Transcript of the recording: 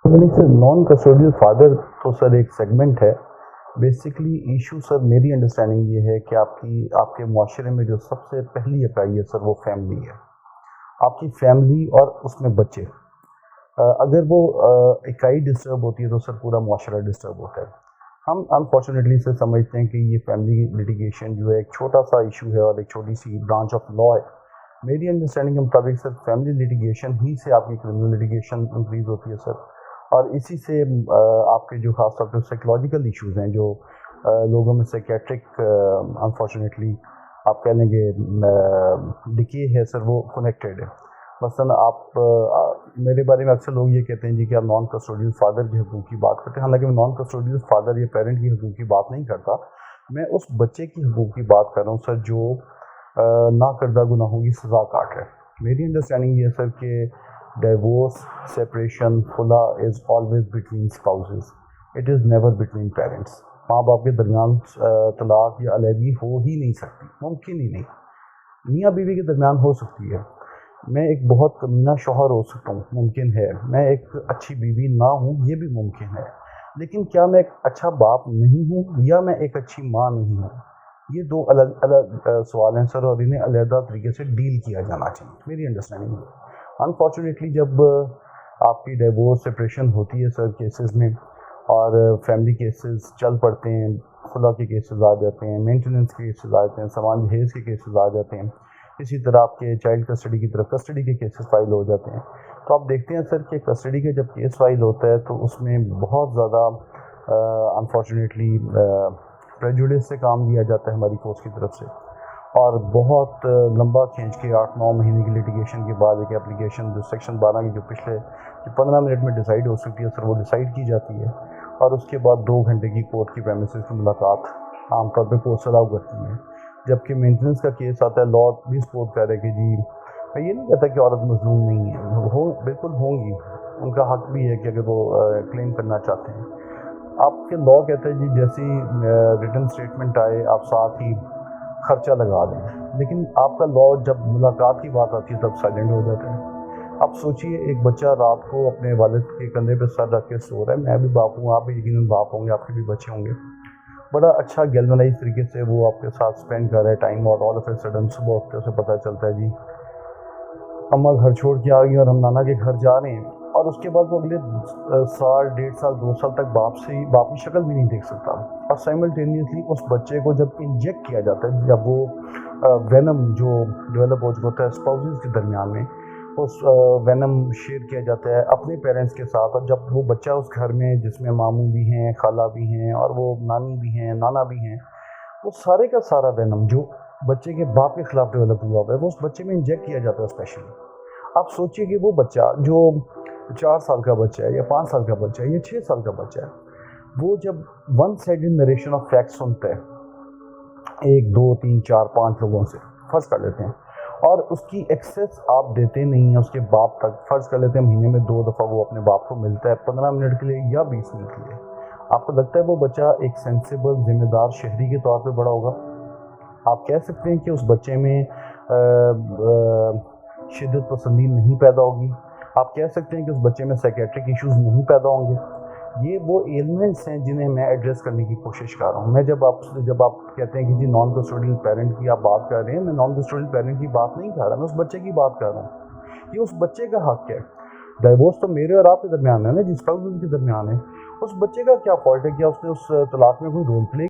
Sir non custodial father तो sir एक segment है। बेसिकली इशू सर मेरी अंडरस्टैंडिंग ये है कि आपके माशरे में जो सबसे पहली इकाई है सर वो फैमिली है। आपकी फैमिली और उसमें बच्चे, अगर वो इकाई डिस्टर्ब होती है तो सर पूरा माशरा डिस्टर्ब होता है। हम अनफॉर्चुनेटली से समझते हैं कि ये फैमिली लिटिगेशन जो है एक छोटा सा इशू है और एक छोटी सी ब्रांच ऑफ लॉ है। मेरी अंडरस्टैंडिंग के मुताबिक सर फैमिली लिटिगेशन ही से आपकी क्रिमिनल लिटिगेशन इंक्रीज़ होती है सर। और इसी से आपके जो खास तौर पर साइकोलॉजिकल इश्यूज़ हैं जो लोगों में साइकेट्रिक अनफॉर्चुनेटली आप कह लेंगे डिके है सर, वो कनेक्टेड है। मसलन मेरे बारे में अक्सर लोग ये कहते हैं जी कि आप नॉन कस्टोडियल फादर के हकूक़ की बात करते हैं। हालांकि मैं नॉन कस्टोडियल फादर या पेरेंट की हकूक़ की बात नहीं करता, मैं उस बच्चे की हकूक़ की बात कर रहा हूँ सर जो ना करदा गुनाहों की सज़ा काट रहा है। मेरी अंडरस्टैंडिंग ये है सर कि divorce, separation, खुला is always between spouses. It is never between parents. माँ बाप के दरमियान तलाक या अलहदगी हो ही नहीं सकती, मुमकिन ही नहीं। मियाँ बीवी के दरमियान हो सकती है। मैं एक बहुत कमीना शौहर हो सकता हूँ, मुमकिन है। मैं एक अच्छी बीवी ना हूँ, ये भी मुमकिन है। लेकिन क्या मैं एक अच्छा बाप नहीं हूँ या मैं एक अच्छी माँ नहीं हूँ? ये दो अलग अलग सवाल हैं सर, और इन्हें अलहदा तरीके से डील किया जाना चाहिए, मेरी अंडरस्टैंडिंग है। अनफॉर्चुनेटली जब आपकी डिवोर्स सेपरेशन होती है सर केसेस में, और फैमिली केसेस चल पड़ते हैं, खुला के केसेस आ जाते हैं, मेंटेनेंस के केसेस आ जाते हैं, सामान जहेज़ के केसेस आ जाते हैं, इसी तरह आपके चाइल्ड कस्टडी की तरफ कस्टडी के केसेस फाइल हो जाते हैं। तो आप देखते हैं सर कि कस्टडी के जब केस फाइल होता है तो उसमें बहुत ज़्यादा अनफॉर्चुनेटली प्रेजुडिस से काम लिया जाता है हमारी कोर्ट की तरफ से, और बहुत लंबा खींच के 8-9 महीने की लिटिगेशन के बाद एक एप्लीकेशन जो सेक्शन 12 की जो पिछले 15 मिनट में डिसाइड हो सकती है सर, वो डिसाइड की जाती है। और उसके बाद 2 घंटे की कोर्ट की प्रेमिसेस की मुलाकात आमतौर पर कोर्ट अलाउ करती है। जबकि मेंटेनेंस का केस आता है, लॉ भी सपोर्ट कर रहे कि जी, मैं ये नहीं कहता कि औरत मजलूम नहीं है, हो बिल्कुल होंगी, उनका हक भी है कि अगर वो क्लेम करना चाहते हैं। आपके लॉ कहता है जी जैसी रिटन स्टेटमेंट आए आप साथ ही खर्चा लगा दें, लेकिन आपका लॉ जब मुलाकात की बात आती है तब साइलेंट हो जाता है। आप सोचिए, एक बच्चा रात को अपने वालिद के कंधे पर सर रख के सो रहा है, मैं भी बाप हूँ, आप भी यकीनन बाप होंगे, आपके भी बच्चे होंगे, बड़ा अच्छा गैल्वनाइज तरीके से वो आपके साथ स्पेंड कर रहा है टाइम, और ऑल ऑफ ए सडन सुबह उठते उसे पता चलता है जी अम्मा घर छोड़ के आ गई और हम नाना के घर जा रहे हैं, और उसके बाद वो अगले साल, 1.5 साल, 2 साल तक बाप की शक्ल भी नहीं देख सकता। और साइमल्टेनियसली उस बच्चे को जब इंजेक्ट किया जाता है, जब वो वेनम जो डेवलप हो चुका होता है स्पाउसेस के दरमियान में, उस वेनम शेयर किया जाता है अपने पेरेंट्स के साथ, और जब वो बच्चा उस घर में जिसमें मामू भी हैं, खाला भी हैं, और वो नानी भी हैं, नाना भी हैं, वो सारे का सारा वेनम जो बच्चे के बाप के खिलाफ डेवलप हुआ है वो उस बच्चे में इंजेक्ट किया जाता है स्पेशली। आप सोचिए कि वो बच्चा जो 4 साल का बच्चा है या 5 साल का बच्चा है या 6 साल का बच्चा है, वो जब one sided narration of fact सुनता है 1, 2, 3, 4, 5 लोगों से, फर्ज कर लेते हैं, और उसकी एक्सेस आप देते नहीं हैं उसके बाप तक, फर्ज कर लेते हैं महीने में 2 दफ़ा वो अपने बाप को मिलता है 15 मिनट के लिए या 20 मिनट के लिए, आपको लगता है वो बच्चा एक सेंसिबल जिम्मेदार शहरी के तौर पे बड़ा होगा? आप कह सकते हैं कि उस बच्चे में शिद्दत पसंदी नहीं पैदा होगी? आप कह सकते हैं कि उस बच्चे में साइकेट्रिक इश्यूज़ नहीं पैदा होंगे? ये वो एलिमेंट्स हैं जिन्हें मैं एड्रेस करने की कोशिश कर रहा हूँ। मैं जब आप कहते हैं कि जी नॉन कस्टोडियल पेरेंट की आप बात कर रहे हैं, मैं नॉन कस्टोडियल पेरेंट की बात नहीं कर रहा, मैं उस बच्चे की बात कर रहा हूँ। ये उस बच्चे का हक है। डिवोर्स तो मेरे और आपके दरमियान है ना, जिस स्पाउस के दरमियान है। उस बच्चे का क्या फॉल्ट है? क्या उसने उस तलाक में कोई रोल प्ले